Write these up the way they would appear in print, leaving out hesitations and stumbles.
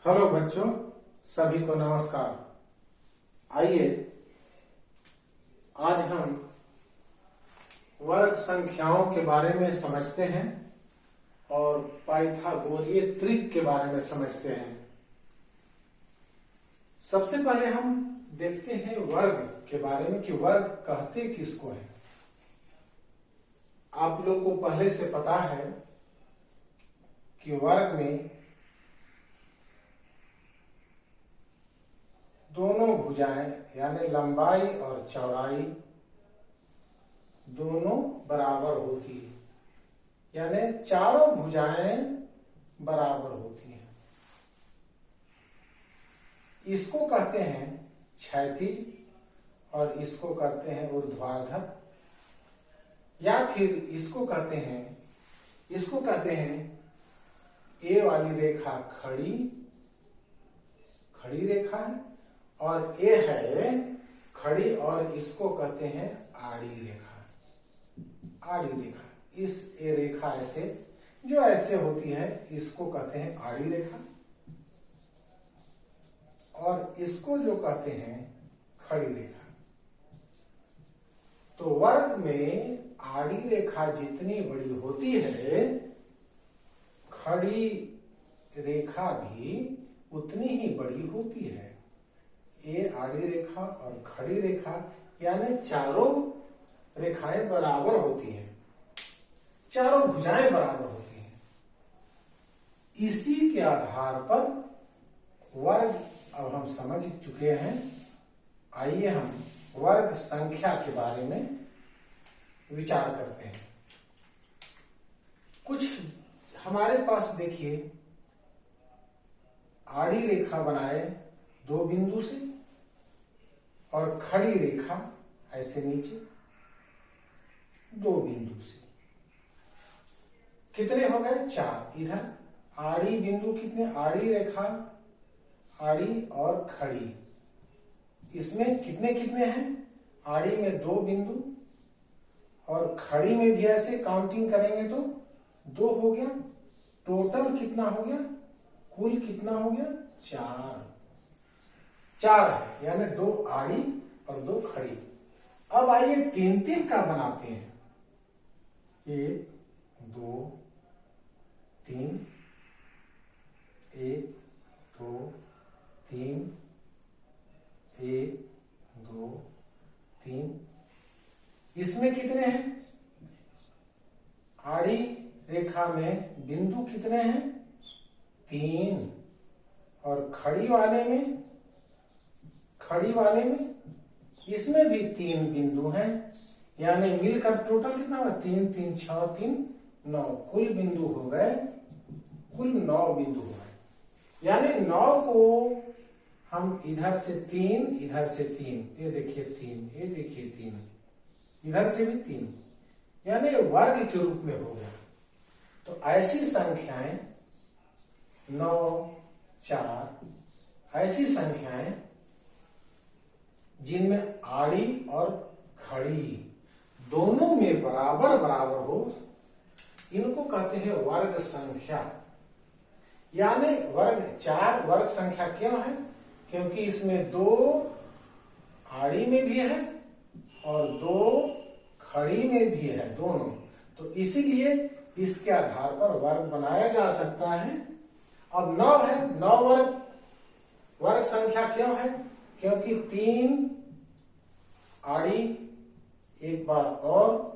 Hello बच्चों, सभी को नमस्कार। आइए आज हम वर्ग संख्याओं के बारे में समझते हैं और पाइथागोरीय त्रिक के बारे में समझते हैं। सबसे पहले हम देखते हैं वर्ग के बारे में कि वर्ग कहते किसको हैं। आप लोग को पहले से पता है कि वर्ग में दोनों भुजाएं यानी लंबाई और चौड़ाई दोनों बराबर होती है, यानी चारों भुजाएं बराबर होती हैं। इसको कहते हैं क्षैतिज और इसको कहते हैं ऊर्ध्वाधर, या फिर इसको कहते हैं ए वाली रेखा खड़ी रेखा है और ए है खड़ी, और इसको कहते हैं आड़ी रेखा। इस ए रेखा ऐसे जो ऐसे होती है इसको कहते हैं आड़ी रेखा, और इसको जो कहते हैं खड़ी रेखा। तो वर्ग में आड़ी रेखा जितनी बड़ी होती है, खड़ी रेखा भी उतनी ही बड़ी होती है। ये आड़ी रेखा और खड़ी रेखा यानी चारों रेखाएं बराबर होती हैं, चारों भुजाएं बराबर होती हैं। इसी के आधार पर वर्ग अब हम समझ चुके हैं। आइए हम वर्ग संख्या के बारे में विचार करते हैं। कुछ हमारे पास देखिए, आड़ी रेखा बनाए दो बिंदु से और खड़ी रेखा ऐसे नीचे दो बिंदु से। कितने हो गए? 4। इधर आड़ी बिंदु कितने? आड़ी रेखा, आड़ी और खड़ी, इसमें कितने कितने हैं? आड़ी में 2 बिंदु और खड़ी में भी ऐसे काउंटिंग करेंगे तो 2 हो गया। टोटल कितना हो गया? कुल कितना हो गया? 4 है, यानी 2 आड़ी और 2 खड़ी। अब आइए 3-3 का बनाते हैं। 1 2 3, 1 2 3, 1 2 3। इसमें कितने हैं? आड़ी रेखा में बिंदु कितने हैं? 3, और खड़ी वाले में इसमें भी 3 बिंदु हैं, यानी मिलकर टोटल कितना हुआ? 3 3 6 3 9। कुल बिंदु हो गए, कुल 9 बिंदु हो गए। यानी 9 को हम इधर से 3, इधर से 3, ये देखिए 3, ये देखिए 3, इधर से भी 3, यानी वर्ग के रूप में हो गया। तो ऐसी संख्याएं 9 4, ऐसी संख्याएं जिनमें आड़ी और खड़ी दोनों में बराबर हो, इनको कहते हैं वर्ग संख्या। यानी 4 वर्ग संख्या क्यों है? क्योंकि इसमें 2 आड़ी में भी है और 2 खड़ी में भी है, दोनों। तो इसीलिए इसके आधार पर वर्ग बनाया जा सकता है। अब 9 है, 9 वर्ग संख्या क्यों है? क्योंकि 3 आड़ी, एक बार और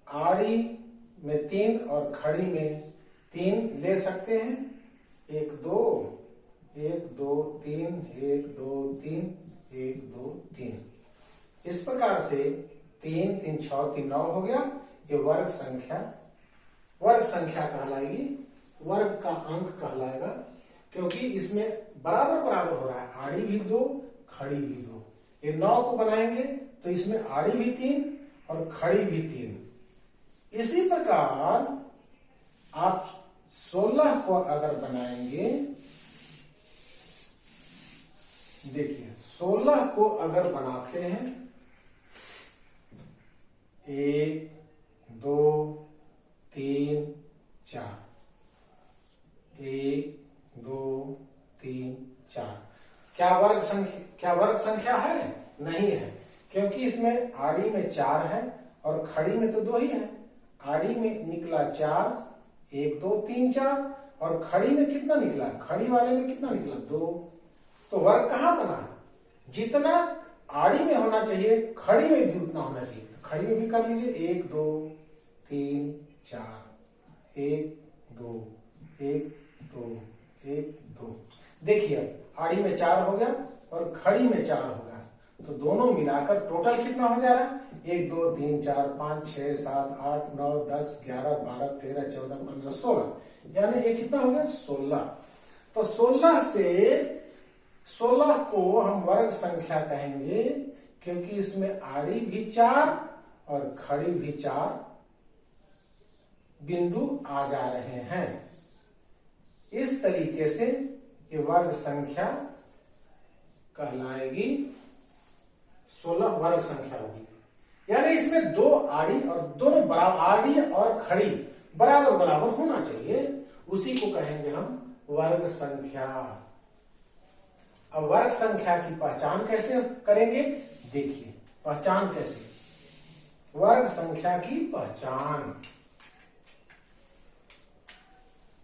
आड़ी में 3 और खड़ी में 3 ले सकते हैं। 1 2 1 2 3 1 2 3 1 2 3। इस प्रकार से 3 3 6 3 9 हो गया। ये वर्ग संख्या कहलाएगी, वर्ग का अंक कहलाएगा, क्योंकि इसमें बराबर हो रहा है। आड़ी भी 2, खड़ी भी 2। ये 9 को बनाएंगे तो इसमें आड़ी भी 3 और खड़ी भी 3। इसी प्रकार आप 16 को अगर बनाएंगे, देखिए 16 को अगर बनाते हैं, 1 2 3 क्या वर्ग संख्या है? नहीं है, क्योंकि इसमें आड़ी में 4 है और खड़ी में तो 2 ही है। आड़ी में निकला 4, 1 2 3 4, और खड़ी में कितना निकला? खड़ी वाले में कितना निकला? 2। तो वर्ग कहां बना? जितना आड़ी में होना चाहिए खड़ी में भी उतना होना चाहिए। तो खड़ी में भी कर लीजिए, 1 2 3 4, 1 2 1 2 1 2। देखिए अब आड़ी में 4 हो गया और खड़ी में 4 हो गया, तो दोनों मिलाकर टोटल कितना हो जा रहा है? 1 2 3 4 5 6 7 8 9 10 11 12 13 14 15 16, यानी ये कितना हो गया? 16। तो 16 से 16 को हम वर्ग संख्या कहेंगे, क्योंकि इसमें आड़ी भी 4 और खड़ी भी 4 बिंदु आ जा रहे हैं। इस तरीके से ये वर्ग संख्या कहलाएगी, 16 वर्ग संख्या होगी। यानी इसमें 2 आड़ी और दोनों बराबर, आड़ी और खड़ी बराबर बराबर होना चाहिए, उसी को कहेंगे हम वर्ग संख्या। अब वर्ग संख्या की पहचान कैसे करेंगे? देखिए पहचान कैसे, वर्ग संख्या की पहचान,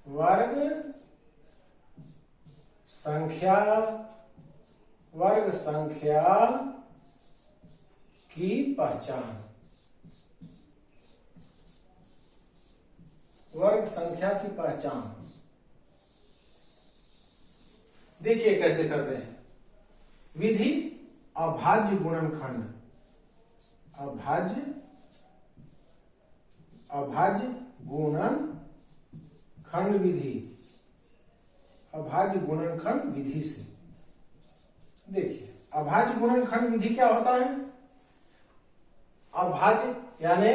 वर्ग संख्या की पहचान, वर्ग संख्या की पहचान। देखिए कैसे करते हैं। विधि अभाज्य गुणनखंड, अभाज्य गुणनखंड विधि, अभाज्य गुणनखंड विधि से। देखिए अभाज्य गुणनखंड विधि क्या होता है? अभाज्य यानी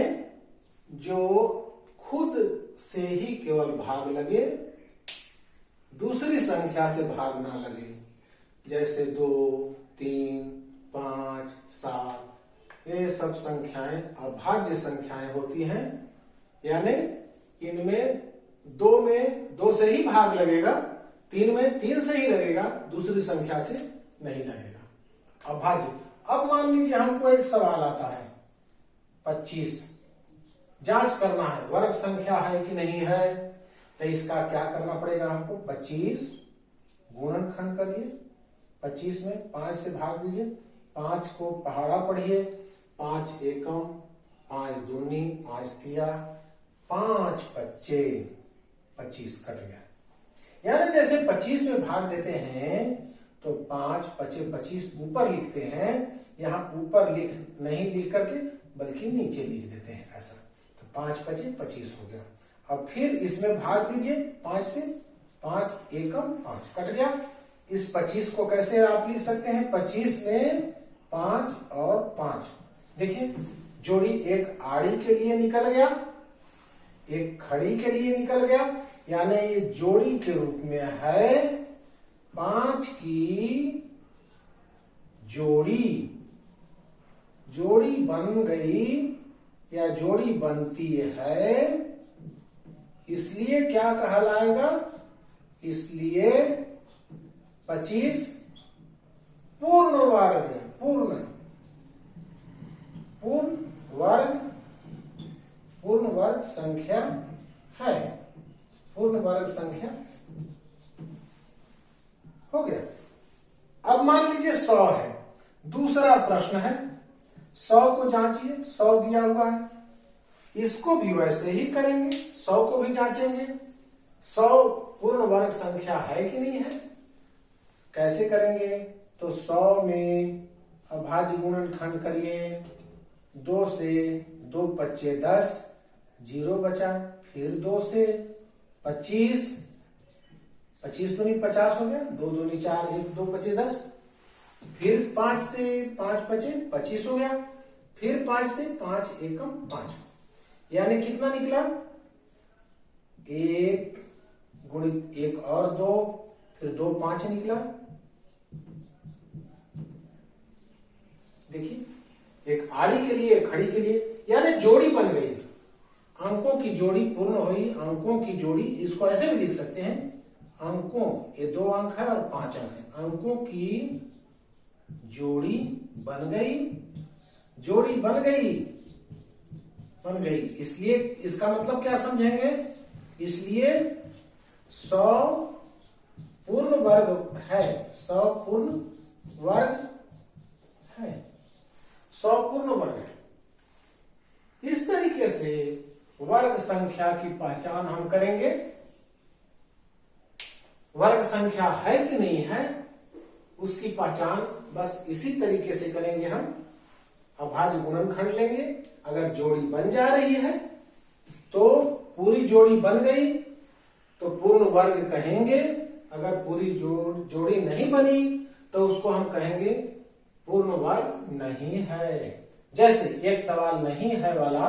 जो खुद से ही केवल भाग लगे, दूसरी संख्या से भाग ना लगे, जैसे 2 3 5 7, ये सब संख्याएं अभाज्य संख्याएं होती हैं। यानी इनमें 2 में 2 से ही भाग लगेगा, 3 में 3 से ही लगेगा, दूसरी संख्या से नहीं लगेगा, अभाज्य। अब मान लीजिए हमको एक सवाल आता है 25, जांच करना है वर्ग संख्या है कि नहीं है। तो इसका क्या करना पड़ेगा हमको? 25 गुणनखंड करिए, 25 में 5 से भाग दीजिए, 5 को पहाड़ा पढ़िए, 5 एकम 5 दूनी 5 तिया 5 पच्चे 25 कट गया। यानी जैसे 25 में भाग देते हैं तो 5 पचे 25 ऊपर लिखते हैं, यहां ऊपर नहीं लिख करके बल्कि नीचे लिख देते हैं ऐसा। तो 5 पचे 25 हो गया। अब फिर इसमें भाग दीजिए 5 से, 5 एकम 5 कट गया। इस 25 को कैसे आप लिख सकते हैं? 25 में 5 और 5, देखिए जोड़ी एक आड़ी के लिए निकल गया, एक खड़ी के लिए निकल गया, यानी ये जोड़ी के रूप में है। 5 की जोड़ी बन गई या जोड़ी बनती है, इसलिए क्या कहलाएगा? इसलिए 25 पूर्ण वर्ग है, पूर्ण वर्ग संख्या है, पूर्ण वर्ग संख्या हो गया। अब मान लीजिए 100 है, दूसरा प्रश्न है 100 को जांचिए, 100 दिया हुआ है, इसको भी वैसे ही करेंगे, 100 को भी जांचेंगे, 100 पूर्ण वर्ग संख्या है कि नहीं है। कैसे करेंगे? तो 100 में अभाज्य गुणनखंड करिए, 2 से 2 पच्चे 10, 0 बचा, फिर 2 से 25, 25 दूनी 50 हो गया, 2 दूनी 4, 1 2 पचे 10, फिर 5 से 5 पचे 25 हो गया, फिर 5 से 5 एकम 5, यानी कितना निकला? 1 गुणित 1 और 2, फिर 2 5 निकला। देखिए एक आड़ी के लिए, खड़ी के लिए, यानी जोड़ी बन गई, अंकों की जोड़ी पूर्ण हुई, अंकों की जोड़ी। इसको ऐसे भी लिख सकते हैं, अंकों, ये 2 अंक है और 5 अंक है, अंकों की जोड़ी बन गई, जोड़ी बन गई, बन गई। इसलिए इसका मतलब क्या समझेंगे, इसलिए 100 पूर्ण वर्ग है, 100 पूर्ण वर्ग है, 100 पूर्ण वर्ग है। इस तरीके से वर्ग संख्या की पहचान हम करेंगे। वर्ग संख्या है कि नहीं है उसकी पहचान बस इसी तरीके से करेंगे हम। अभाज्य गुणनखंड लेंगे, अगर जोड़ी बन जा रही है तो पूरी जोड़ी बन गई तो पूर्ण वर्ग कहेंगे, अगर पूरी जोड़ी नहीं बनी तो उसको हम कहेंगे पूर्ण वर्ग नहीं है। जैसे एक सवाल नहीं है वाला,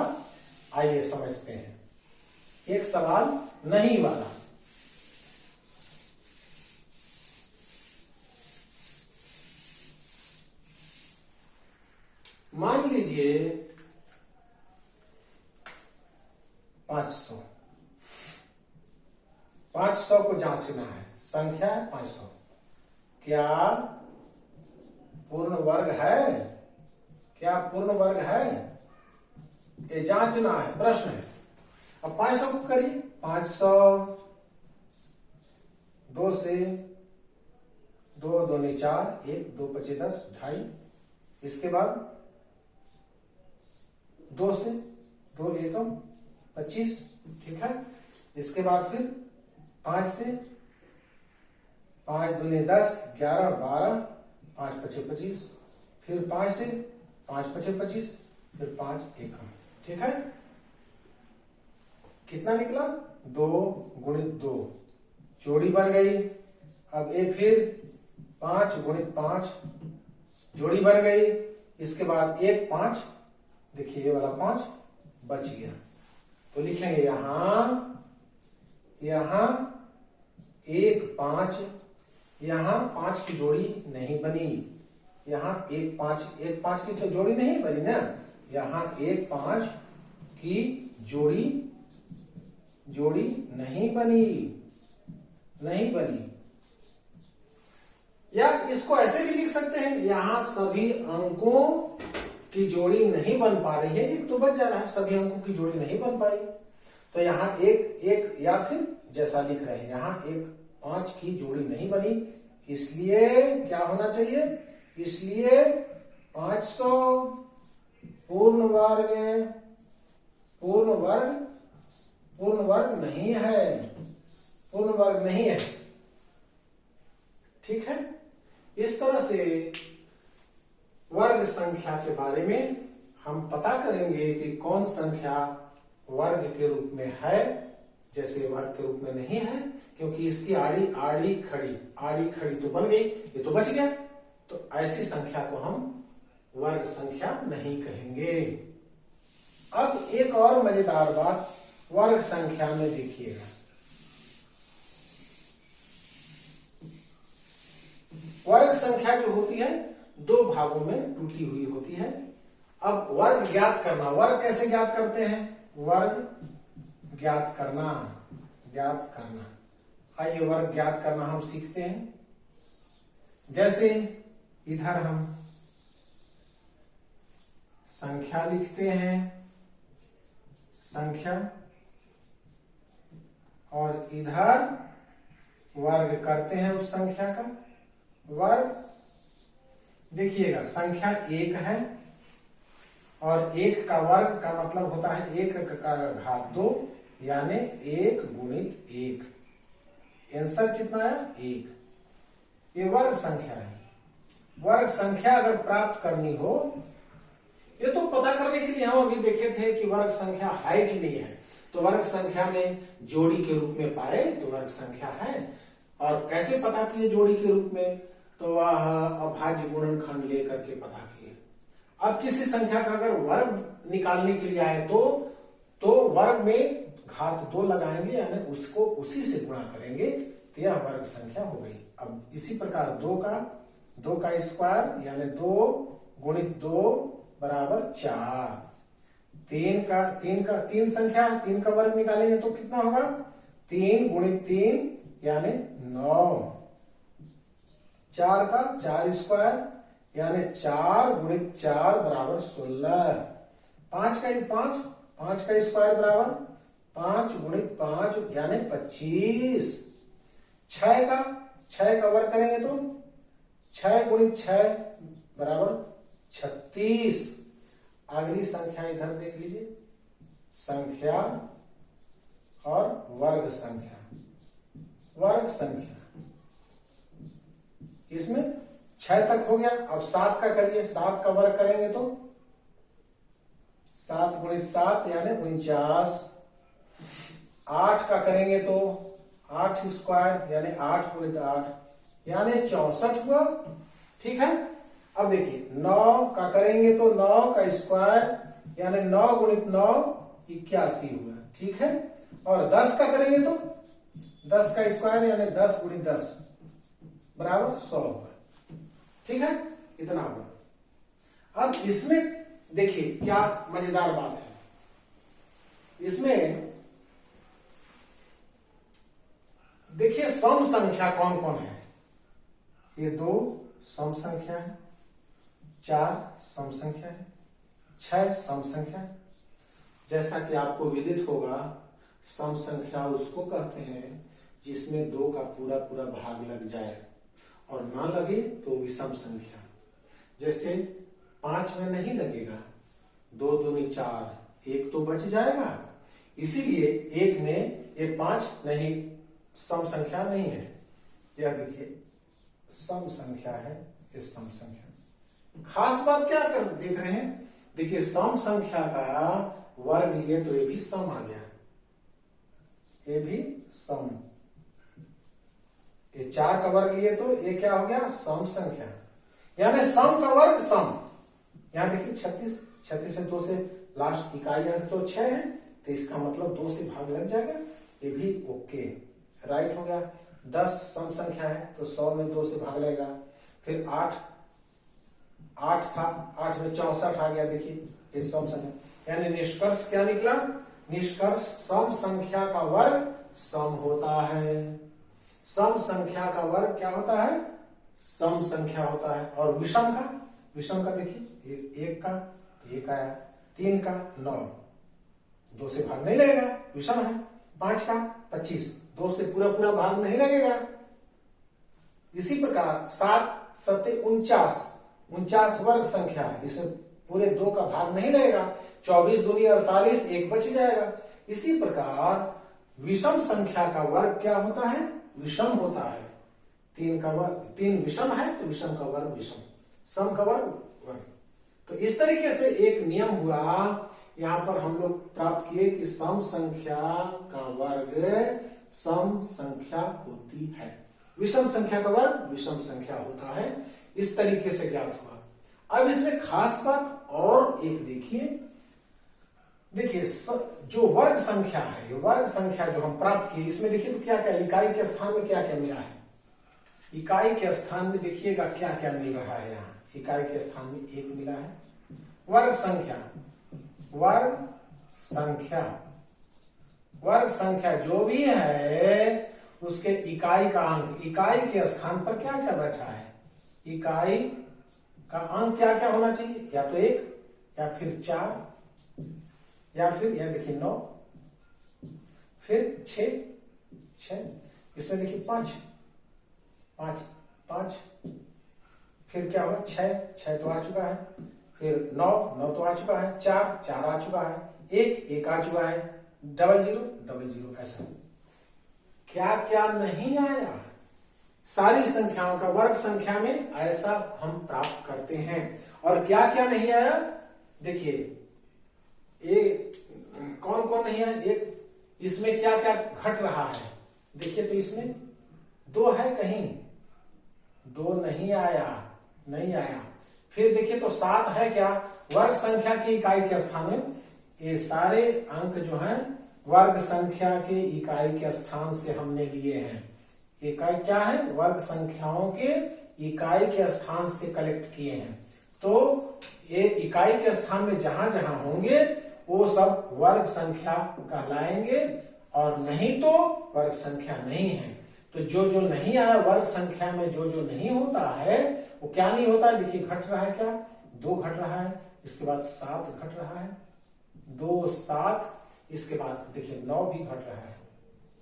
आइए समझते हैं। एक सवाल नहीं वाला, मान लीजिए 500, 500 को जांचना है, संख्या है 500, क्या पूर्ण वर्ग है, क्या पूर्ण वर्ग है, ये जांचना है, प्रश्न है। अब 500 को करिए, 500 2 से 2 दूनी 4, 1 2 5 10 2.5, इसके बाद 2 से 2 एकम 25, ठीक है। इसके बाद फिर 5 से 5 दूनी 10, 11 12, 5 5 25, फिर 5 से 5 5 25, फिर 5 एकम, ठीक है। कितना निकला, 2 गुणित 2, जोड़ी बन गई। अब ये फिर 5 गुणित 5, जोड़ी बन गई। इसके बाद 1 5, देखिए ये वाला 5 बच गया, तो लिखेंगे यहां 1 5, यहां 5 की जोड़ी नहीं बनी, यहां 1 5 की तो जोड़ी नहीं बनी ना, यहां 1 5 की जोड़ी नहीं बनी, नहीं बनी। या इसको ऐसे भी लिख सकते हैं, यहां सभी अंकों की जोड़ी नहीं बन पा रही है, एक तो बच जा रहा है, सभी अंकों की जोड़ी नहीं बन पाई, तो यहां एक या फिर जैसा लिख रहे हैं यहां 1 5 की जोड़ी नहीं बनी, इसलिए क्या होना चाहिए, इसलिए 500 पूर्ण वर्ग नहीं है, पूर्ण वर्ग नहीं है, ठीक है। इस तरह से वर्ग संख्या के बारे में हम पता करेंगे कि कौन संख्या वर्ग के रूप में है, जैसे वर्ग के रूप में नहीं है क्योंकि इसकी आड़ी खड़ी तो बन गई, ये तो बच गया, तो ऐसी संख्या को हम वर्ग संख्या नहीं कहेंगे। अब एक और मजेदार बात वर्ग संख्या में देखिएगा, वर्ग संख्या जो होती है 2 भागों में टूटी हुई होती है। अब वर्ग ज्ञात करना, वर्ग कैसे ज्ञात करते हैं, वर्ग ज्ञात करना, आइए वर्ग ज्ञात करना हम सीखते हैं। जैसे इधर हम संख्या लिखते हैं, संख्या, और इधर वर्ग करते हैं उस संख्या का वर्ग। देखिएगा संख्या 1 है और 1 का वर्ग का मतलब होता है 1 का घात 2, यानी 1 गुणित 1, आंसर कितना है 1। ये वर्ग संख्या है। वर्ग संख्या अगर प्राप्त करनी हो, ये तो पता करने के लिए हम अभी देखे थे कि वर्ग संख्या है कि नहीं है, तो वर्ग संख्या में जोड़ी के रूप में पाए तो वर्ग संख्या है। और कैसे पता किए जोड़ी के रूप में, तो वह अभाज्य गुणनखंड लेकर के पता किए। अब किसी संख्या का अगर वर्ग निकालने के लिए आए तो वर्ग में घात 2 लगाएंगे, यानी उसको उसी से गुणा करेंगे, तो यह वर्ग संख्या हो गई। अब इसी प्रकार 2 का स्क्वायर यानी 2 गुणित 2 बराबर 4। 3 संख्या 3 का वर्ग निकालेंगे तो कितना होगा, 3 गुणित 3 यानी 9, 4 का 4 स्क्वायर यानी 4 गुणित 4 बराबर 16, 5 का 5 का स्क्वायर बराबर 5 गुणित 5 यानी 25, 6 का वर्ग करेंगे तो 6 गुणित 6 बराबर 36। अगली संख्या इधर देख लीजिए, संख्या और वर्ग संख्या, इसमें 6 तक हो गया। अब 7 का करिए, 7 का वर्ग करेंगे तो 7 गुणित 7 यानी 49, 8 का करेंगे तो 8 स्क्वायर यानी 8 गुणित 8 यानी 64 हुआ। ठीक है, अब देखिए 9 का करेंगे तो 9 का स्क्वायर यानी 9 गुणित 9 81 हुआ। ठीक है, और 10 का करेंगे तो 10 का स्क्वायर यानी 10 गुणित 10 बराबर 100 हुआ। ठीक है, इतना हुआ। अब इसमें देखिए क्या मजेदार बात है, इसमें देखिए सम संख्या कौन कौन है। ये 2 सम संख्या है, 4 सम संख्या है, 6 सम संख्या है। जैसा कि आपको विदित होगा, सम संख्या उसको कहते हैं जिसमें 2 का पूरा पूरा भाग लग जाए और ना लगे तो विषम संख्या। जैसे 5 में नहीं लगेगा, 2 दूनी 4, 1 तो बच जाएगा, इसीलिए 1 में ये 5 नहीं, सम संख्या नहीं है। यह देखिए सम संख्या है, ये सम संख्या। खास बात क्या कर देख रहे हैं, देखिए सम संख्या का वर्ग लिए तो ये भी सम आ गया, ये भी सम। ये 4 का वर्ग लिए तो ये क्या हो गया, सम संख्या, यानी सम का वर्ग सम। यहां देखिए 36 में 2 से लास्ट इकाई अंक तो 6 है, तो इसका मतलब 2 से भाग लग जाएगा, ये भी ओके राइट हो गया। 10 सम संख्या है तो 100 में 2 से भाग लेगा। फिर 8 था, 8 में 64 आ गया, देखिए ये सम संख्या। यानी निष्कर्ष क्या निकला, निष्कर्ष सम संख्या का वर्ग सम होता है। सम संख्या का वर्ग क्या होता है, सम संख्या होता है। और विषम का देखिए 1 का 1 आया, 3 का 9, 2 से भाग नहीं लगेगा, विषम है। 5 का 25, 2 से पूरा पूरा भाग नहीं लगेगा। इसी प्रकार 7 सत्ते 49 वर्ग संख्या है, इसे पूरे 2 का भाग नहीं लगेगा। 24 दूनी 48, 1 बच जाएगा। इसी प्रकार विषम संख्या का वर्ग क्या होता है, विषम होता है। 3 विषम है तो विषम का वर्ग विषम, सम का वर्ग वर्ग। तो इस तरीके से एक नियम हुआ, यहां पर हम लोग प्राप्त किए कि सम संख्या का वर्ग सम संख्या होती है, विषम संख्या का वर्ग विषम संख्या होता है। इस तरीके से ज्ञात हुआ। अब इसमें खास बात और एक देखिए जो वर्ग संख्या है, वर्ग संख्या जो हम प्राप्त किए, इसमें देखिए तो क्या क्या इकाई के स्थान में क्या क्या मिला है। इकाई के स्थान में देखिएगा क्या क्या मिल रहा है। यहाँ इकाई के स्थान में 1 मिला है। वर्ग संख्या जो भी है उसके इकाई का अंक, इकाई के स्थान पर क्या क्या बैठा है, इकाई का अंक क्या क्या होना चाहिए, या तो 1 या फिर 4 या फिर यह देखिए 9, फिर 6, इसमें देखिए 5, फिर क्या होगा 6 तो आ चुका है, फिर 9 तो आ चुका है, 4 आ चुका है, 1 आ चुका है, 00 ऐसा क्या क्या नहीं आया। सारी संख्याओं का वर्ग संख्या में ऐसा हम प्राप्त करते हैं। और क्या क्या नहीं आया, देखिए ये कौन कौन नहीं आया। एक इसमें क्या क्या घट रहा है, देखिए तो इसमें 2 है, कहीं 2 नहीं आया। फिर देखिए तो 7 है क्या, वर्ग संख्या की इकाई के स्थान में। ये सारे अंक जो हैं वर्ग संख्या के इकाई के स्थान से हमने लिए हैं। इकाई क्या है, वर्ग संख्याओं के इकाई के स्थान से कलेक्ट किए हैं। तो ये इकाई के स्थान में जहां जहां होंगे वो सब वर्ग संख्या कहलाएंगे, और नहीं तो वर्ग संख्या नहीं है। तो जो जो नहीं आया वर्ग संख्या में, जो जो नहीं होता है वो क्या नहीं होता है, देखिए घट रहा है, क्या 2 घट रहा है, इसके बाद 7 घट रहा है, 2 7, इसके बाद देखिए 9 भी घट रहा है,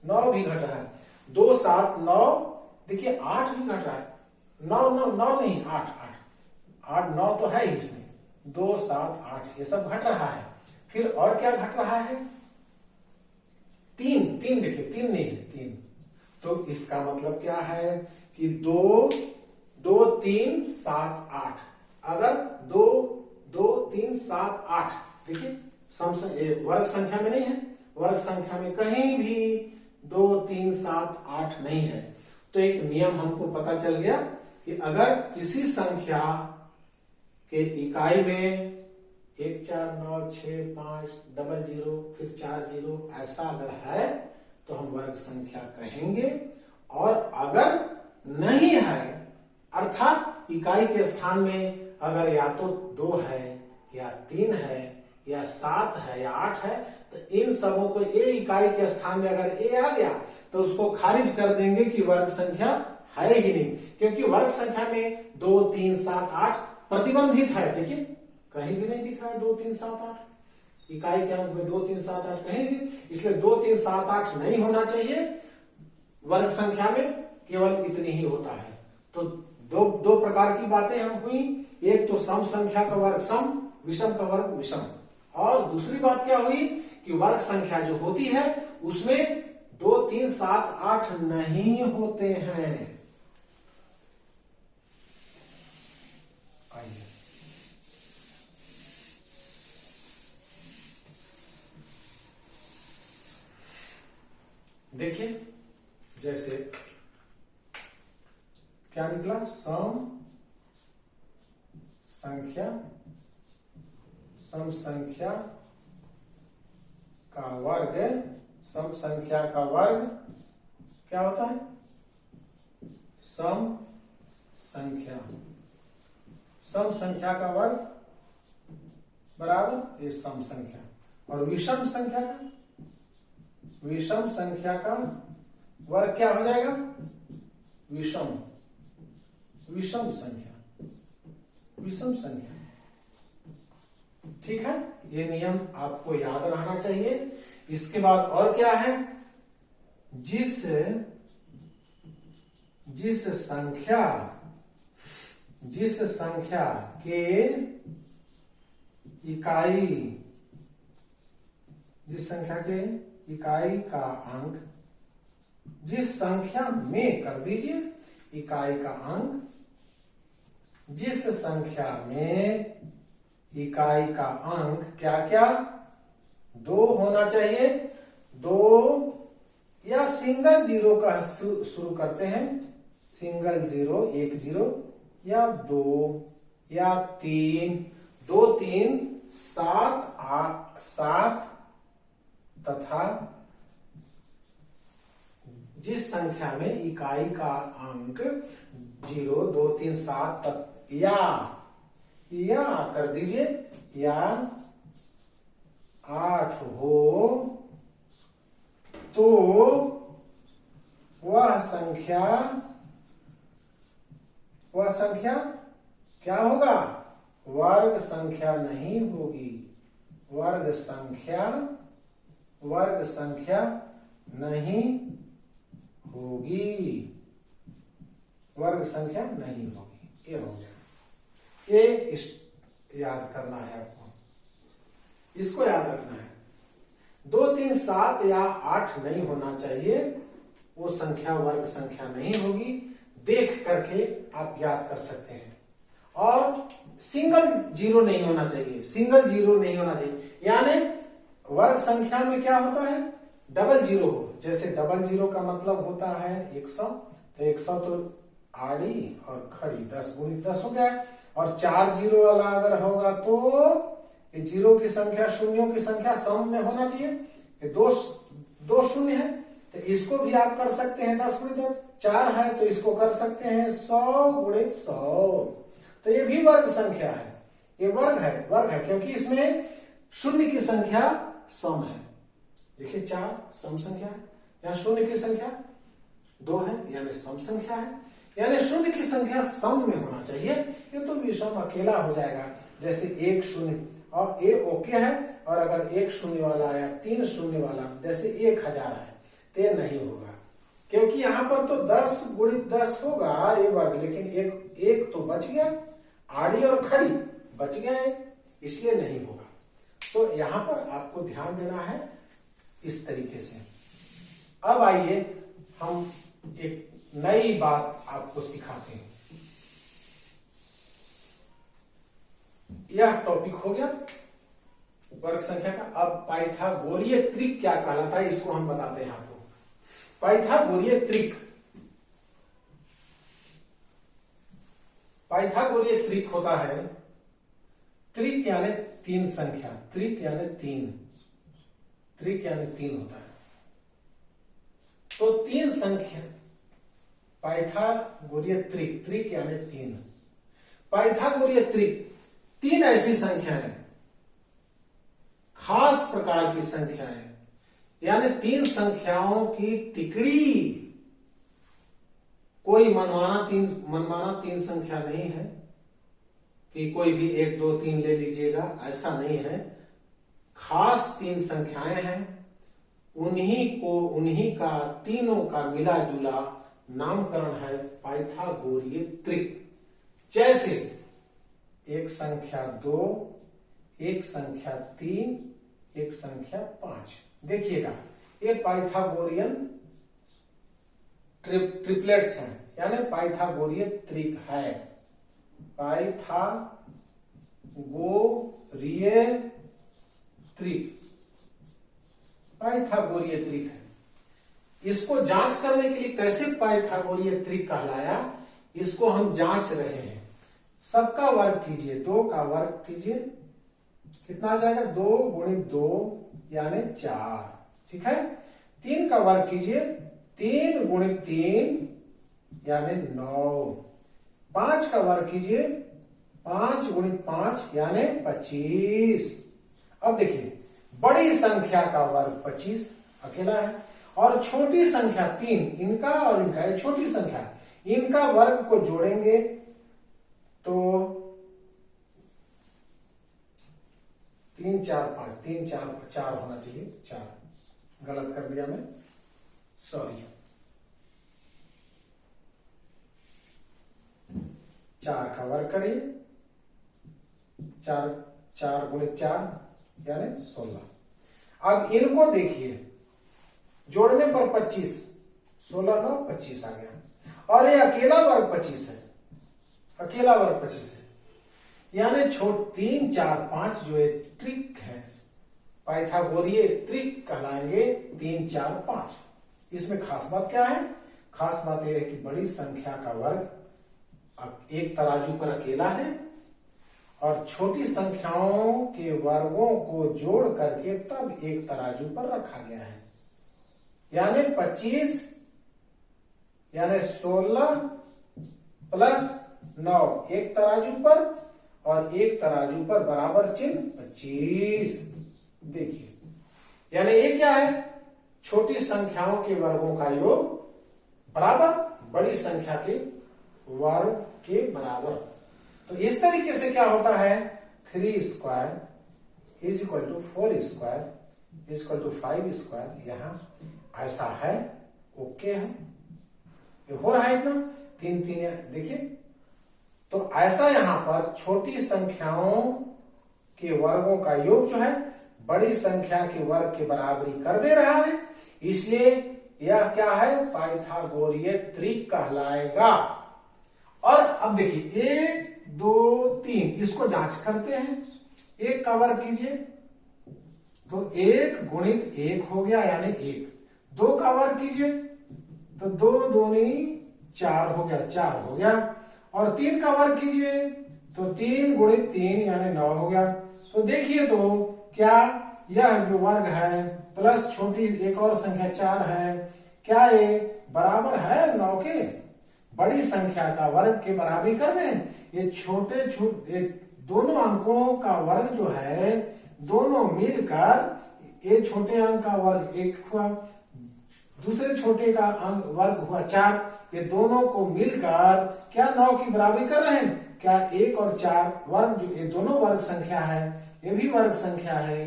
9 भी घट रहा है, 2 7 9, देखिए 8 भी घट रहा है, 9 नहीं 8 9 तो है ही इसमें, 2 7 8 ये सब घट रहा है। फिर और क्या घट रहा है, 3 देखिए 3 नहीं है, 3, तो इसका मतलब क्या है कि 2 2 3 7 8, अगर 2 2 3 7 8, देखिए वर्ग संख्या में नहीं है, वर्ग संख्या में कहीं भी 2 3 7 8 नहीं है। तो एक नियम हमको पता चल गया कि अगर किसी संख्या के इकाई में 1 4 9 6 5 00 फिर 4 0 ऐसा अगर है तो हम वर्ग संख्या कहेंगे, और अगर नहीं है अर्थात इकाई के स्थान में अगर या तो 2 है या 3 है या 7 है या 8 है, तो इन सबों को ए इकाई के स्थान में अगर ए आ गया तो उसको खारिज कर देंगे कि वर्ग संख्या है ही नहीं, क्योंकि वर्ग संख्या में 2 3 7 8 प्रतिबंधित है। देखिए कहीं भी नहीं दिख रहा है 2 3 7 8, इकाई के अंक में 2 3 7 8 कहीं नहीं, इसलिए 2 3 7 8 नहीं होना चाहिए वर्ग संख्या में, केवल इतनी ही होता है। तो दो प्रकार की बातें हम हुई, एक तो सम संख्या का वर्ग सम, विषम का वर्ग विषम, और दूसरी बात क्या हुई कि वर्ग संख्या जो होती है उसमें 2 3 7 8 नहीं होते हैं। आइए देखिए, जैसे क्या निकला, सम संख्या का वर्ग, सम संख्या का वर्ग क्या होता है, सम संख्या का वर्ग बराबर ये सम संख्या, और विषम संख्या का वर्ग क्या हो जाएगा, विषम संख्या। ठीक है, ये नियम आपको याद रहना चाहिए। इसके बाद और क्या है, जिस संख्या के इकाई का अंक, जिस संख्या में कर दीजिए इकाई का अंक, जिस संख्या में इकाई का अंक क्या क्या 2 होना चाहिए, 2 या सिंगल जीरो का शुरू करते हैं, सिंगल 0 1 0 या 2 या 3 2 3 7 8 7 तथा जिस संख्या में इकाई का अंक 0 2 3 7 तक या कर दीजिए या 8 हो, तो वह संख्या क्या होगा, वर्ग संख्या नहीं होगी, वर्ग संख्या नहीं होगी, वर्ग संख्या नहीं होगी। ये हो गया, ये याद करना है आपको, इसको याद रखना है। 2 3 7 या 8 नहीं होना चाहिए, वो संख्या वर्ग संख्या नहीं होगी, देख करके आप याद कर सकते हैं। और सिंगल जीरो नहीं होना चाहिए, सिंगल जीरो नहीं होना चाहिए, यानी वर्ग संख्या में क्या होता है, डबल जीरो हो। जैसे डबल जीरो का मतलब होता है 100, तो 100 तो आड़ी और खड़ी 10 गुणित 10 हो गया, और 4 जीरो वाला अगर होगा तो ये जीरो की संख्या शून्यों की संख्या सम में होना चाहिए, ये दो शून्य है, तो इसको भी आप कर सकते हैं 10 गुणित 10, 4 है तो इसको कर सकते हैं 100 गुणित 100, तो ये भी वर्ग संख्या है, ये वर्ग है क्योंकि इसमें शून्य की संख्या सम है। देखिए 4 सम संख्या है, यहाँ शून्य की संख्या 2 है, यानी सम संख्या है, यानी शून्य की संख्या सम में होना चाहिए। ये तो विषम अकेला हो जाएगा, जैसे 1 शून्य और ये ओके है, और अगर 1 शून्य वाला या 3 शून्य वाला जैसे 1000 है तो ये नहीं होगा, क्योंकि यहाँ पर तो 10 गुणित 10 होगा ये वर्ग, लेकिन एक तो बच गया, आड़ी और खड़ी बच गए, इसलिए नहीं होगा। तो यहाँ पर आपको ध्यान देना है इस तरीके से। अब आइए हम एक नई बात आपको सिखाते हैं। यह टॉपिक हो गया वर्ग संख्या का। अब पाइथागोरीय त्रिक क्या कहलाता है, इसको हम बताते हैं आपको। पाइथागोरीय त्रिक, पाइथागोरीय त्रिक होता है, त्रिक यानी 3 संख्या, त्रिक यानी 3, त्रिक यानी 3 होता है। तो 3 संख्या, पाइथागोरीय त्रिक, त्रिक यानी 3, पाइथागोरीय त्रिक 3 ऐसी संख्याएं, खास प्रकार की संख्याएं, यानी 3 संख्याओं की तिकड़ी, कोई मनमाना 3 संख्या नहीं है कि कोई भी 1 2 3 ले लीजिएगा, ऐसा नहीं है। खास 3 संख्याएं हैं, उन्हीं का तीनों का मिला जुला नामकरण है पाइथागोरीय त्रिक। जैसे एक संख्या 2, एक संख्या 3, एक संख्या 5। देखिएगा ये पाइथागोरियन ट्रिपलेट्स हैं, यानी पाइथागोरीय त्रिक है, पाइथागोरीय त्रिक, पाइथागोरीय त्रिक है। इसको जांच करने के लिए कैसे पाइथागोरीय त्रिक कहलाया, इसको हम जांच रहे हैं। सबका वर्ग कीजिए, 2 का वर्ग कीजिए, कितना आ जाएगा, 2 गुणित 2 यानी 4, ठीक है। 3 का वर्ग कीजिए, 3 गुणित 3 यानी 9। 5 का वर्ग कीजिए, 5 गुणित 5 यानी 25। अब देखिए बड़ी संख्या का वर्ग 25 अकेला है, और छोटी संख्या 3, इनका और इनका, ये छोटी संख्या, इनका वर्ग को जोड़ेंगे तो 3 4 5, 3 4 होना चाहिए, 4 गलत कर दिया मैं, सॉरी। 4 का वर्ग करिए, 4 गुणित 4 यानी 16। अब इनको देखिए, जोड़ने पर 25, 16 9 25 आ गया, और ये अकेला वर्ग 25 है, अकेला वर्ग 25 है, यानी 3 4 5 जो एक ट्रिक है, पाइथागोरीय त्रिक कहलाएंगे 3 4 5। इसमें खास बात क्या है, खास बात यह है कि बड़ी संख्या का वर्ग एक तराजू पर अकेला है, और छोटी संख्याओं के वर्गों को जोड़ करके तब एक तराजू पर रखा गया है, यानी 25 यानी 16 प्लस 9 एक तराजू पर, और एक तराजू पर बराबर चिन्ह 25। देखिए, यानी ये क्या है, छोटी संख्याओं के वर्गों का योग बराबर बड़ी संख्या के वर्ग के बराबर। तो इस तरीके से क्या होता है, 3 square is equal to 4 square is equal to 5 square, यहां ऐसा है, ओके है, ये हो रहा है इतना 3 3। देखिए तो ऐसा यहां पर छोटी संख्याओं के वर्गों का योग जो है बड़ी संख्या के वर्ग के बराबरी कर दे रहा है, इसलिए यह क्या है, पाइथागोरीय त्रिक कहलाएगा। और अब देखिए 1 2 3, इसको जांच करते हैं। 1 का वर्ग कीजिए तो 1 गुणित 1 हो गया यानी 1। 2 का वर्ग कीजिए तो 2 दूनी 4 हो गया, 4 हो गया। और 3 का वर्ग कीजिए तो 3 गुणित 3 यानी 9 हो गया। तो देखिए तो क्या यह जो वर्ग है प्लस छोटी एक और संख्या 4 है, क्या ये बराबर है 9 के? बड़ी संख्या का वर्ग के बराबरी कर दें। ये छोटे दोनों अंकों का वर्ग जो है दोनों मिलकर ये छोटे अंक का वर्ग 1 हुआ, दूसरे छोटे का अंक वर्ग हुआ 4, ये दोनों को मिलकर क्या 9 की बराबरी कर रहे हैं? क्या 1 और 4 वर्ग, जो ये दोनों वर्ग संख्या है, ये भी वर्ग संख्या है,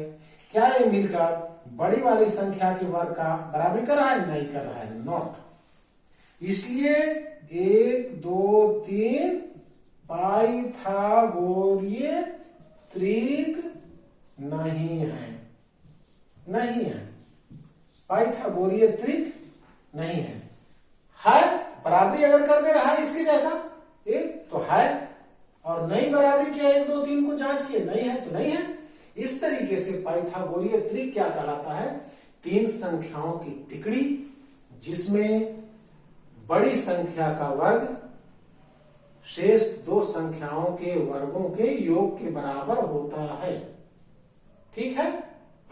क्या ये मिलकर बड़ी वाली संख्या के वर्ग का बराबरी कर रहा है? नहीं कर रहा है, नॉट। इसलिए 1 2 3 पाइथागोरीय त्रिक नहीं है, नहीं है, पाइथागोरीय त्रिक नहीं है। बराबरी अगर कर दे रहा है इसके जैसा एक तो है, और नई बराबरी क्या 1 2 3 को जांच किए, नहीं है तो नहीं है। इस तरीके से पाइथागोरीय त्रिक क्या कहलाता है? 3 संख्याओं की तिकड़ी जिसमें बड़ी संख्या का वर्ग शेष 2 संख्याओं के वर्गों के योग के बराबर होता है। ठीक है,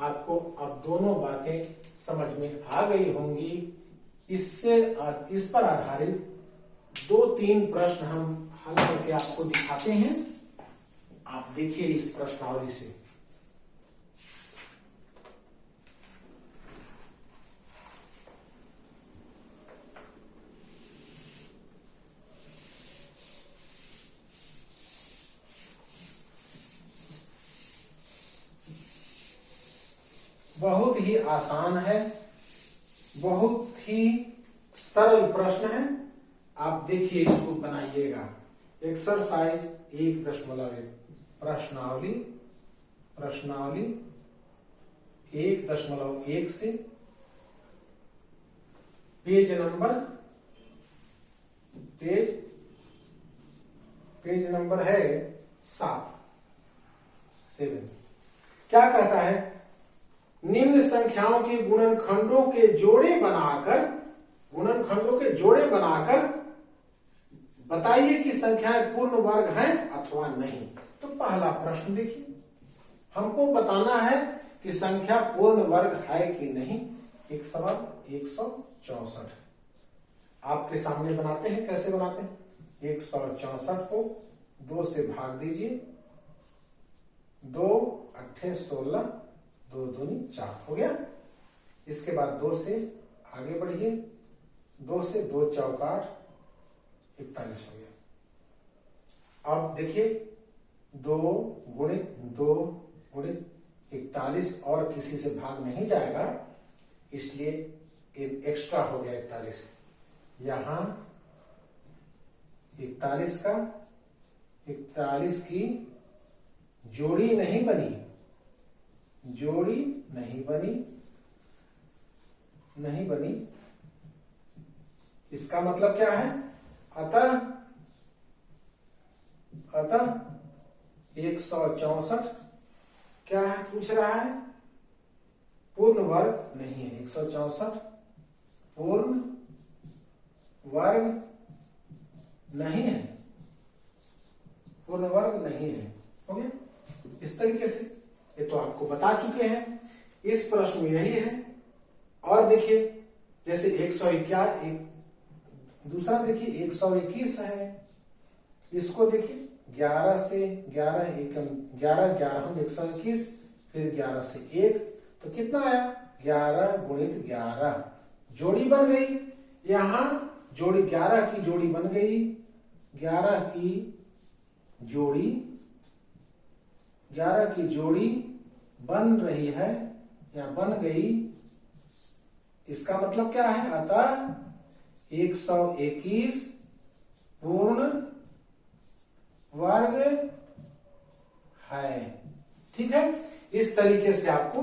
आपको अब दोनों बातें समझ में आ गई होंगी। इस पर आधारित 2-3 प्रश्न हम हल करके आपको दिखाते हैं। आप देखिए इस प्रश्नावली से। बहुत ही आसान है, बहुत ही सरल प्रश्न है। आप देखिए, इसको बनाइएगा। एक्सरसाइज 1.1 प्रश्नावली 1.1 से पेज नंबर है 7। क्या कहता है? निम्न संख्याओं के गुणनखंडों के जोड़े बनाकर बताइए कि संख्याएं पूर्ण वर्ग हैं अथवा नहीं। तो पहला प्रश्न देखिए, हमको बताना है कि संख्या पूर्ण वर्ग है कि नहीं। एक सवाल 164 आपके सामने बनाते हैं। कैसे बनाते हैं? 164 को 2 से भाग दीजिए, 2 8 16, 2 दूनी 4 हो गया। इसके बाद 2 से आगे बढ़िए, 2 से 2 चौका 41 हो गया। अब देखिए 2 गुणित 2 गुणित 41 और किसी से भाग नहीं जाएगा, इसलिए एक एक्स्ट्रा हो गया 41। यहां 41 की जोड़ी नहीं बनी। इसका मतलब क्या है? अतः 164 क्या है? पूछ रहा है पूर्ण वर्ग नहीं है। 164 पूर्ण वर्ग नहीं है, पूर्ण वर्ग नहीं है। हो गया। इस तरीके से ये तो आपको बता चुके हैं। इस प्रश्न में यही है। और देखिए, जैसे 121, दूसरा देखिए 121 है। इसको देखिए 11 से 11 121, फिर 11 से 1, तो कितना आया? 11 गुणित 11, जोड़ी बन गई। यहां जोड़ी 11 की जोड़ी बन गई, 11 की जोड़ी बन रही है या बन गई। इसका मतलब क्या है? अतः 121 पूर्ण वर्ग है। ठीक है, इस तरीके से आपको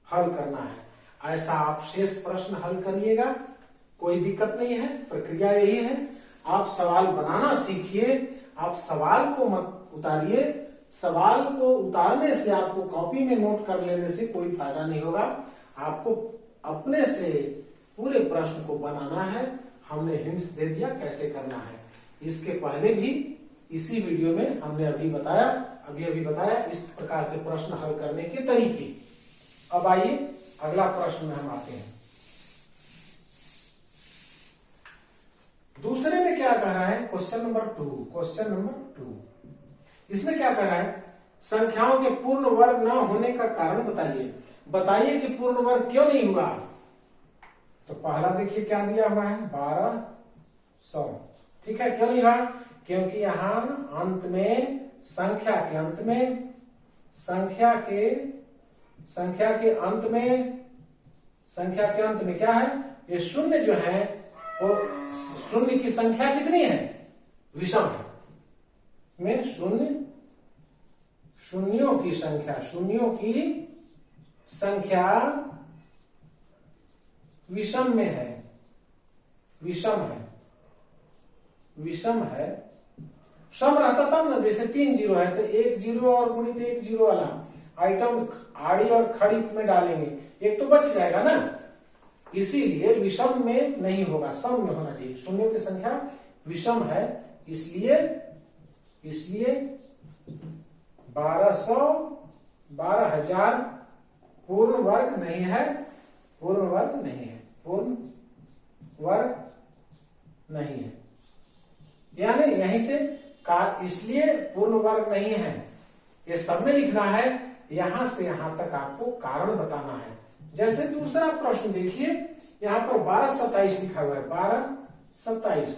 हल करना है। ऐसा आप शेष प्रश्न हल करिएगा, कोई दिक्कत नहीं है। प्रक्रिया यही है, आप सवाल बनाना सीखिए। आप सवाल को मत उतारिए। सवाल को उतारने से, आपको कॉपी में नोट कर लेने से कोई फायदा नहीं होगा। आपको अपने से पूरे प्रश्न को बनाना है। हमने हिंट्स दे दिया कैसे करना है। इसके पहले भी इसी वीडियो में हमने अभी बताया इस प्रकार के प्रश्न हल करने के तरीके। अब आइए अगला प्रश्न में हम आते हैं। दूसरे में क्या कह रहा है? Question number 2। इसमें क्या कह रहा है? संख्याओं के पूर्ण वर्ग न होने का कारण बताइए कि पूर्ण वर्ग क्यों नहीं हुआ। तो पहला देखिए क्या दिया हुआ है 1200। ठीक है, क्यों लिखा? क्योंकि यहां अंत में संख्या के अंत में क्या है? ये शून्य जो है वो शून्य की संख्या कितनी है? विषम है। में शून्यों की संख्या विषम में है। विषम है। सम रहता तब ना, जैसे 3 जीरो है तो 1 जीरो और गुणित 1 जीरो वाला आइटम आड़ी और खड़ी में डालेंगे, एक तो बच जाएगा ना। इसीलिए विषम में नहीं होगा, सम में होना चाहिए। शून्यों की संख्या विषम है, इसलिए 12,000 पूर्ण वर्ग नहीं है। यानी यहीं से इसलिए पूर्ण वर्ग नहीं है, ये सब में लिखना है। यहां से यहां तक आपको कारण बताना है। जैसे दूसरा प्रश्न देखिए, यहां पर 1227 लिखा हुआ है। 1227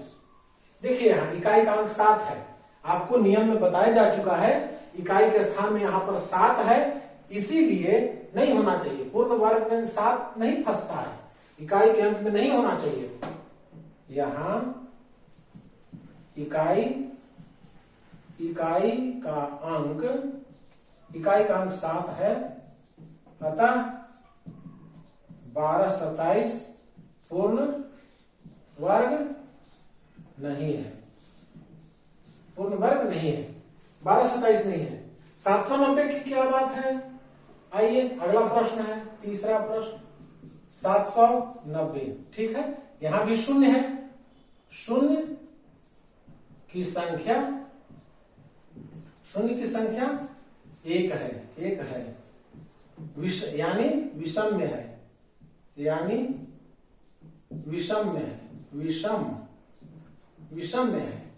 देखिए, यहां इकाई का अंक 7 है। आपको नियम में बताया जा चुका है, इकाई के स्थान में यहां पर 7 है, इसीलिए नहीं होना चाहिए। पूर्ण वर्ग में 7 नहीं फंसता है, इकाई के अंक में नहीं होना चाहिए। यहां इकाई का अंक 7 है, अतः 1227 पूर्ण वर्ग नहीं है। 1227 नहीं है। 790 की क्या बात है? आइए अगला प्रश्न है, तीसरा प्रश्न 790। ठीक है, यहां भी शून्य है। शून्य की संख्या 1 है। यानी विषम में है। विषम में है,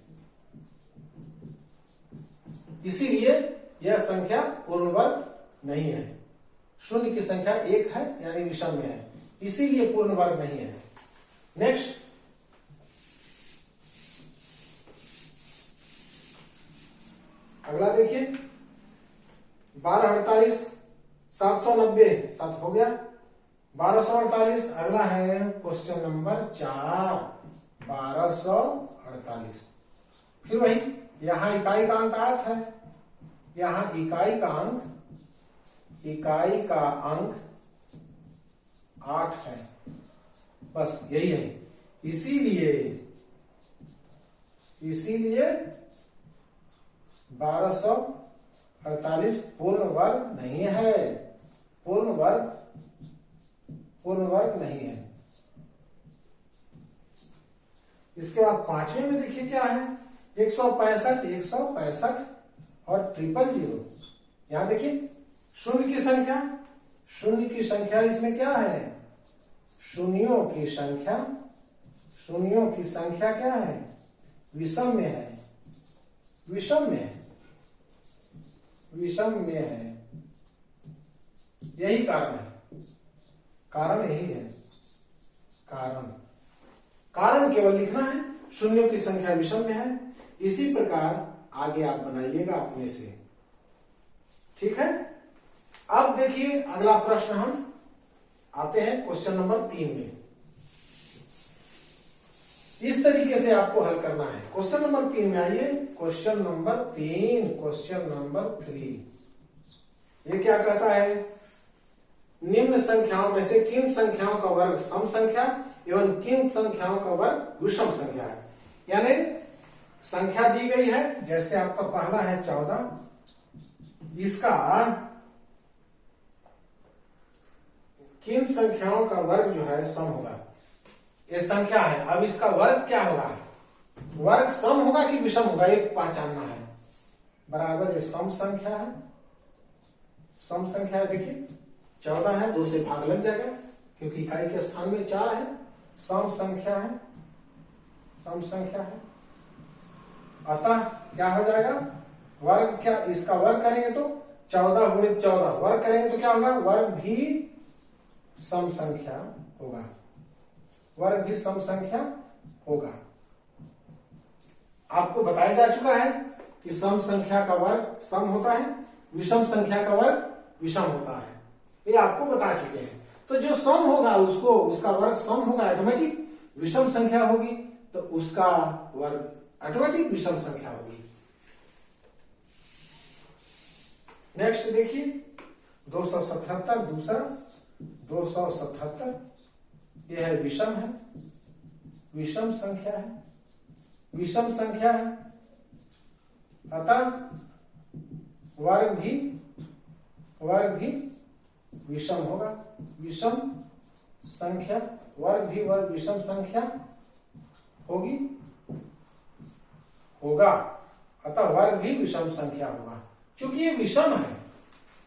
इसीलिए यह संख्या पूर्ण वर्ग नहीं है। शून्य की संख्या 1 है, यानी विषम में है, इसीलिए पूर्ण वर्ग नहीं है। नेक्स्ट, अगला देखिए 1248 790 7 हो गया। 1248 अगला है क्वेश्चन नंबर 4 1248। फिर वही, यहां इकाई का अंक 8 है। यहां इकाई का अंक 8 है, बस यही है। इसीलिए 1248 पूर्ण वर्ग नहीं है। पूर्ण वर्ग नहीं है। इसके बाद पांचवें में देखिए क्या है, 165 और 000। यहां देखिए शून्य की संख्या इसमें क्या है? शून्यों की संख्या क्या है? विषम में है। यही कारण है। कारण केवल लिखना है, शून्यों की संख्या विषम में है। इसी प्रकार आगे आप बनाइएगा अपने से। ठीक है, अब देखिए अगला प्रश्न हम आते हैं क्वेश्चन नंबर 3 में। इस तरीके से आपको हल करना है। क्वेश्चन नंबर 3 में आइए। क्वेश्चन नंबर 3 ये क्या कहता है? निम्न संख्याओं में से किन संख्याओं का वर्ग सम संख्या एवं किन संख्याओं का वर्ग विषम संख्या है? यानी संख्या दी गई है, जैसे आपका पहला है 14, इसका किन संख्याओं का वर्ग जो है सम होगा? ये संख्या है, अब इसका वर्ग क्या होगा? वर्ग सम होगा कि विषम होगा, ये पहचानना है। बराबर ये सम संख्या है। देखिए 14 है, 2 से भाग लग जाएगा क्योंकि इकाई के स्थान में 4 है। सम संख्या है। अतः क्या हो जाएगा? वर्ग क्या, इसका वर्ग करेंगे तो 14 गुणित 14 वर्ग करेंगे तो क्या होगा? वर्ग भी सम संख्या होगा। वर्ग भी सम संख्या होगा। आपको बताया जा चुका है कि सम संख्या का वर्ग सम होता है, विषम संख्या का वर्ग विषम होता है, ये आपको बता चुके हैं। तो जो सम होगा उसका वर्ग सम होगा ऑटोमेटिक, विषम संख्या होगी तो उसका वर्ग ऑटोमेटिक विषम संख्या होगी। नेक्स्ट देखिए 277 दूसरा 277 यह है विषम है, विषम संख्या है, विषम संख्या है, अतः वर्ग भी विषम होगा, विषम संख्या वर्ग भी वर्ग विषम संख्या होगा, अतः वर्ग भी विषम संख्या होगा। चूंकि ये विषम है,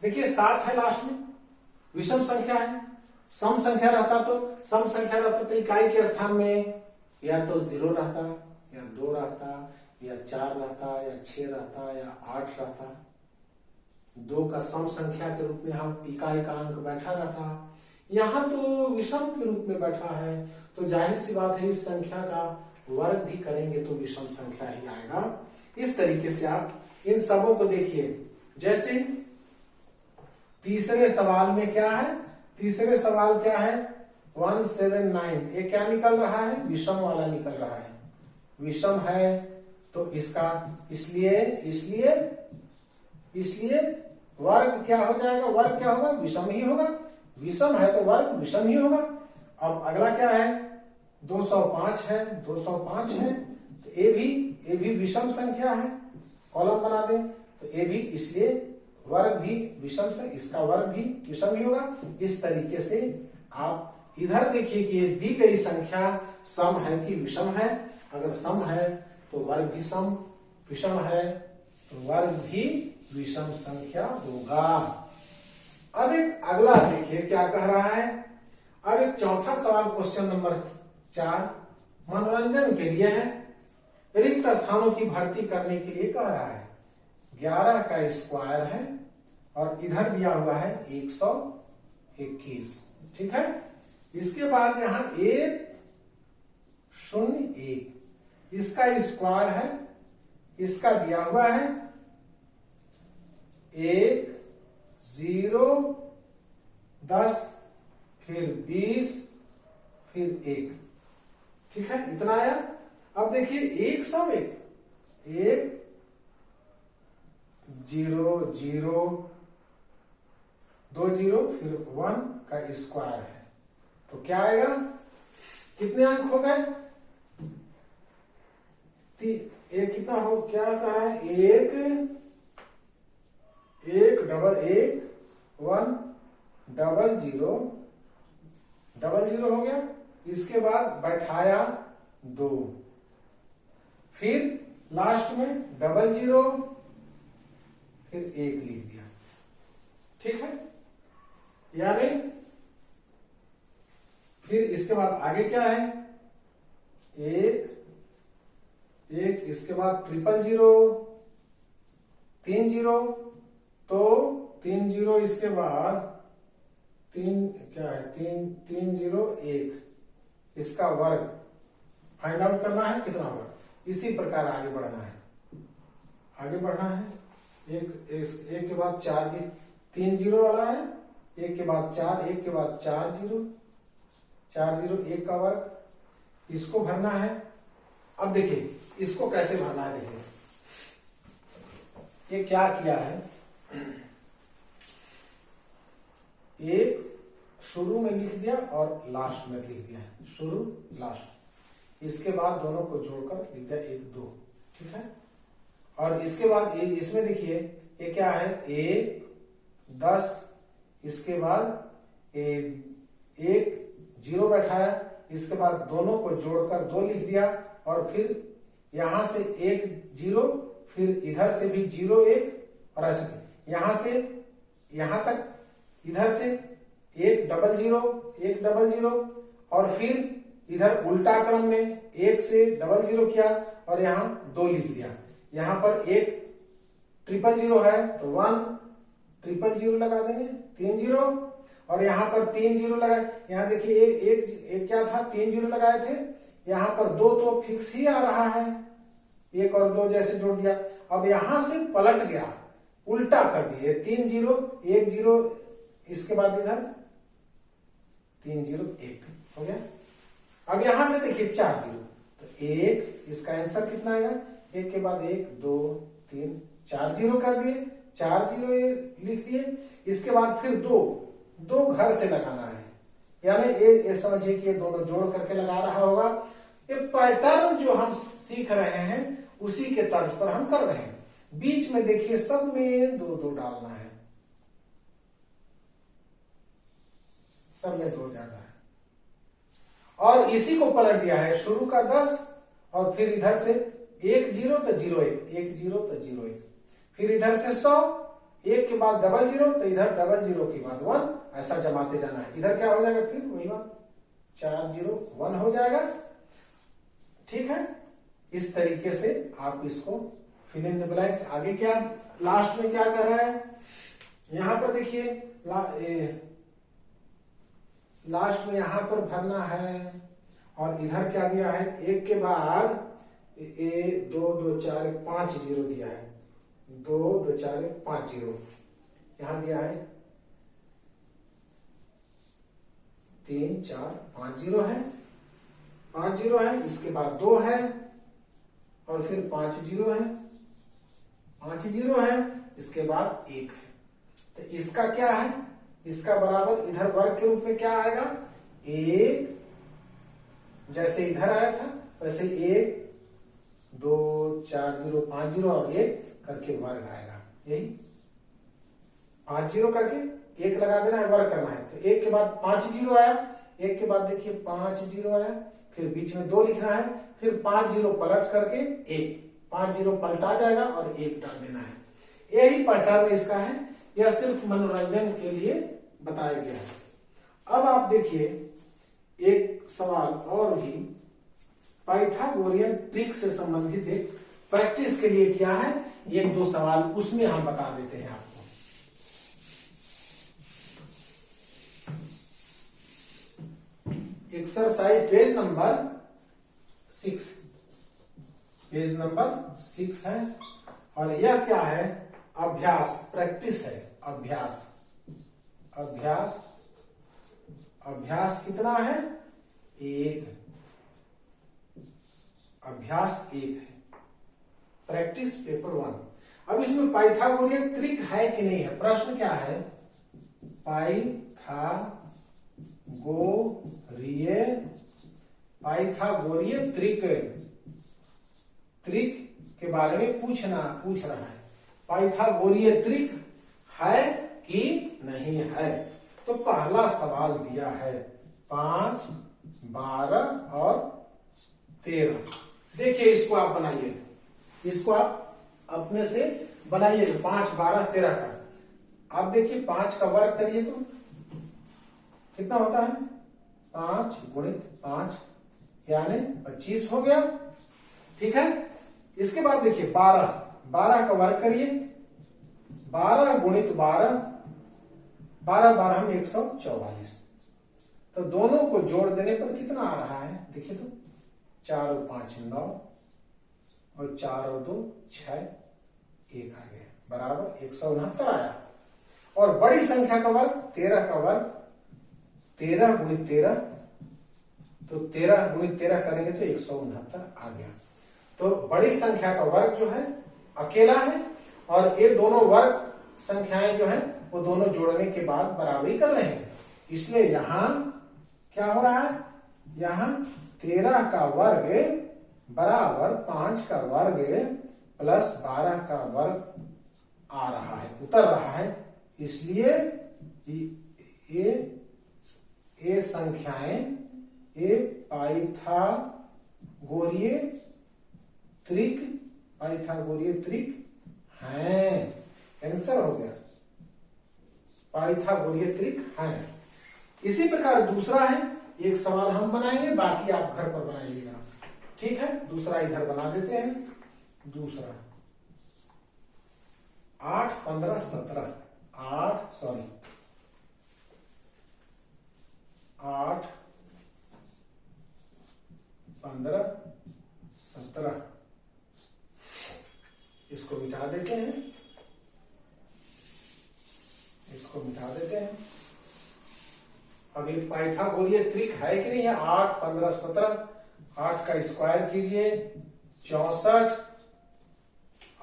देखिए 7 है लास्ट में, विषम संख्या है। सम संख्या रहता तो इकाई के स्थान में या तो 0 रहता, या 2 रहता, या 4 रहता, या 6 रहता, या 8 रहता। 2 का सम संख्या के रूप में हम इकाई का अंक बैठा रहता, यहाँ तो विषम के रूप में बैठा है, तो जाहिर सी बात है इस संख्या का वर्ग भी करेंगे तो विषम संख्या ही आएगा। इस तरीके से आप इन सबों को देखिए। जैसे तीसरे सवाल में क्या है, तीसरे सवाल क्या है 179, ये क्या निकल रहा है, विषम वाला निकल रहा है, विषम है तो इसका इसलिए वर्ग क्या हो जाएगा, वर्ग क्या होगा, विषम ही होगा, विषम है तो वर्ग विषम ही होगा। अब अगला क्या है 205 है, 205 है तो ये भी विषम संख्या है, कॉलम बना दें तो ये भी, इसलिए वर्ग भी विषम से इसका वर्ग भी विषम ही होगा। इस तरीके से आप इधर देखिए कि ये दी गई संख्या सम है कि विषम है, अगर सम है तो वर्ग भी सम, विषम है तो वर्ग भी विषम संख्या होगा। अब एक अगला देखिए क्या कह रहा है, अब एक चौथा सवाल क्वेश्चन नंबर 4 मनोरंजन के लिए है, रिक्त स्थानों की भर्ती करने के लिए कह रहा है। 11 का स्क्वायर है और इधर दिया हुआ है 121, ठीक है। इसके बाद यहां 101, इसका स्क्वायर है, इसका दिया हुआ है 1 0 10 फिर 20 फिर 1, ठीक है, इतना आया। अब देखिए 101, 1 0 0 2 0 फिर 1 का स्क्वायर है तो क्या आएगा, कितने अंक हो गए, एक कितना हो, क्या कह रहा है 1 1 डबल 1 1 डबल 0 हो गया। इसके बाद बैठाया 2, फिर लास्ट में डबल 0 फिर 1 लिख दिया, ठीक है। यानी फिर इसके बाद आगे क्या है 1 1, इसके बाद 000 3 0, तो 3 0 इसके बाद 3 क्या है 3 0 1, इसका वर्ग फाइंड आउट करना है कितना होगा। इसी प्रकार आगे बढ़ना है, एक के बाद 4 3 0 वाला है, एक के बाद 4, एक के बाद 4 0 1 का वर्ग, इसको भरना है। अब देखिए इसको कैसे भरना है, देखिए ये क्या किया है, एक शुरू में लिख दिया और लास्ट में लिख दिया, शुरू लास्ट, इसके बाद दोनों को जोड़कर लिख दिया 1 2, ठीक है। और इसके बाद इसमें देखिए ये क्या है 1 10, इसके बाद 1 0 बैठाया, इसके बाद दोनों को जोड़कर 2 लिख दिया, और फिर यहां से 1 0, फिर इधर से भी 0 1, और ऐसे यहां से यहां तक, इधर से 1 डबल 0 और फिर इधर उल्टा क्रम में 1 से डबल 0 किया और यहां 2 लिख दिया। यहां पर 1 000 है तो 1 000 लगा देंगे, 3 0, और यहाँ पर 3 जीरो लगाए। यहाँ देखिए एक क्या था, 3 जीरो लगाए थे, यहाँ पर 2 तो फिक्स ही आ रहा है, 1 और 2 जैसे जोड़ दिया। अब यहां से पलट गया, उल्टा कर दिए, 3 जीरो 1 जीरो, इसके बाद इधर 3 जीरो 1 हो गया। अब यहां से देखिए 4 जीरो, तो 1, इसका आंसर कितना आएगा, 1 के बाद 1 2 3 4 जीरो कर दिए, 4 जीरो लिख दिए। इसके बाद फिर 2 घर से लगाना है, यानी ये समझिए कि ये दोनों जोड़ करके लगा रहा होगा। ये पैटर्न जो हम सीख रहे हैं उसी के तर्ज पर हम कर रहे हैं। बीच में देखिए सब में 2 डालना है, सब में 2 जाना है, और इसी को पलट दिया है, शुरू का 10 और फिर इधर से 1 जीरो तो 0 1 जीरो तो 0 1, फिर इधर से 100, 1 के बाद डबल जीरो तो इधर डबल जीरो के बाद 1, ऐसा जमाते जाना है। इधर क्या हो जाएगा, फिर वही बात 4 जीरो 1 हो जाएगा। ठीक है, इस तरीके से आप इसको फिल इन द ब्लैंक्स। आगे क्या लास्ट में क्या कर रहा है, यहां पर देखिए लास्ट में यहां पर भरना है, और इधर क्या दिया है, 1 के बाद 2 2 4 5 जीरो दिया है, 2 2 4 5 जीरो, यहां दिया है 3 4 5 जीरो है, 5 जीरो है, इसके बाद 2 है, और फिर 5 जीरो है, 5 जीरो है, इसके बाद 1 है। तो इसका क्या है, इसका बराबर इधर वर्ग के रूप में क्या आएगा, 1, जैसे इधर आया था वैसे 1 2 4 जीरो 5 जीरो और 1 करके वर्ग आएगा। यही 5 जीरो करके 1 लगा देना है, वर्ग करना है। तो 1 के बाद 5 जीरो आया, 1 के बाद देखिए 5 जीरो आया, फिर बीच में 2 लिखना है, फिर 5 जीरो पलट करके 1, 5 जीरो पलटा जाएगा और 1 डाल देना है। यही पैटर्न इसका है, यह सिर्फ मनोरंजन के लिए बताया गया है। अब आप देखिए एक सवाल और भी पाइथागोरियन ट्रिक से संबंधित एक प्रैक्टिस के लिए किया है, 1-2 सवाल उसमें हम बता देते हैं आपको। Exercise page number 6, page number 6 है, और यह क्या है, अभ्यास, प्रैक्टिस है, अभ्यास। अभ्यास अभ्यास कितना है, 1, अभ्यास 1 है, प्रैक्टिस पेपर 1। अब इसमें पाइथागोरियन ट्रिक है कि नहीं है, प्रश्न क्या है, पाइथागोरियन ट्रिक के बारे में पूछ रहा है, पाइथागोरियन ट्रिक है कि नहीं है। तो पहला सवाल दिया है 5 12 और 13। देखिए इसको आप बनाइए, इसको आप अपने से बनाइए, 5 12 13 का। आप देखिए 5 का वर्ग करिए तो कितना होता है, 5 गुणित 5 यानी 25 हो गया। ठीक है, इसके बाद देखिए 12 का वर्ग करिए, 12 गुणित 12, 12 12 में 144। तो दोनों को जोड़ देने पर कितना आ रहा है, देखिए तो 4 और 5 9, और 4 और 2 6, 1 आ गया, बराबर 169 आया। और बड़ी संख्या का वर्ग 13 का वर्ग, 13 गुणित 13, तो 13 गुणित 13 करेंगे तो 169 आ गया। तो बड़ी संख्या का वर्ग जो है अकेला है, और ये दोनों वर्ग संख्याएं जो है वो दोनों जोड़ने के बाद बराबरी कर रहे हैं, इसलिए यहां क्या हो रहा है, यहां 13 का वर्ग बराबर 5 का वर्ग प्लस 12 का वर्ग आ रहा है, उतर रहा है। इसलिए ये संख्याएं ये पाइथागोरियन ट्रिक हैं, आंसर हो गया, पाइथागोरियन ट्रिक है। इसी प्रकार दूसरा है, एक सवाल हम बनाएंगे, बाकी आप घर पर बनाइएगा। ठीक है, दूसरा इधर बना देते हैं। दूसरा 8 15 17, 8 सॉरी देते हैं, इसको मिटा देते हैं। अब ये पाइथागोरीय त्रिक है कि नहीं है, 8 15 17, 8 का स्क्वायर कीजिए 64,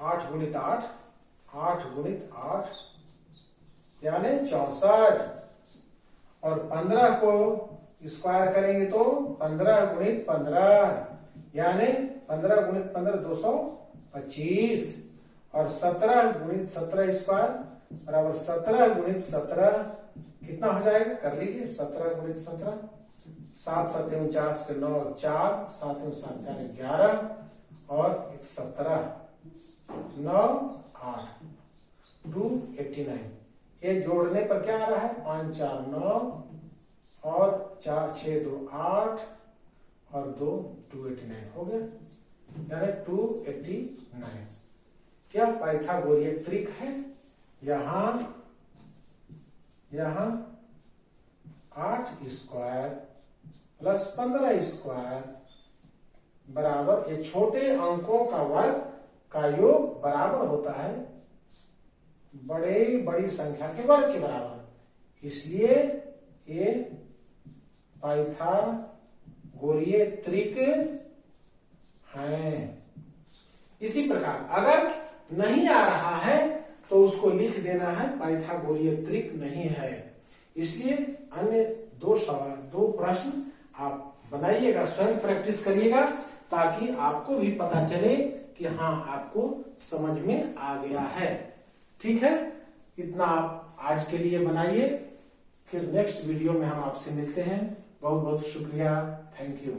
8 गुणित 8, 8 गुणित 8 यानी 64, और 15 को स्क्वायर करेंगे तो 15 गुणित 15 यानी 15 गुणित 15 225, और 17 गुणित 17 स्क्वायर बराबर 17 गुणित 17 कितना हो जाएगा, कर लीजिए। 17 गुणित 17, 7 7 49 के 9 4, 7 7 4 11, और 17 9 8 289। ये जोड़ने पर क्या आ रहा है, 5 4 9 और 4 6 2 8 और 2 289 हो गया, यानी 289। क्या पाइथागोरीय त्रिक है। यहां 8 स्क्वायर प्लस 15 स्क्वायर बराबर, ये छोटे अंकों का वर्ग का योग बराबर होता है बड़ी संख्या के वर्ग के बराबर, इसलिए ये पाइथागोरीय त्रिक है। इसी प्रकार अगर नहीं आ रहा है तो उसको लिख देना है पाइथागोरीय त्रिक नहीं है। इसलिए अन्य 2 सवाल 2 प्रश्न आप बनाइएगा, स्वयं प्रैक्टिस करिएगा, ताकि आपको भी पता चले कि हाँ आपको समझ में आ गया है। ठीक है, इतना आप आज के लिए बनाइए, फिर नेक्स्ट वीडियो में हम आपसे मिलते हैं। बहुत बहुत शुक्रिया, थैंक यू।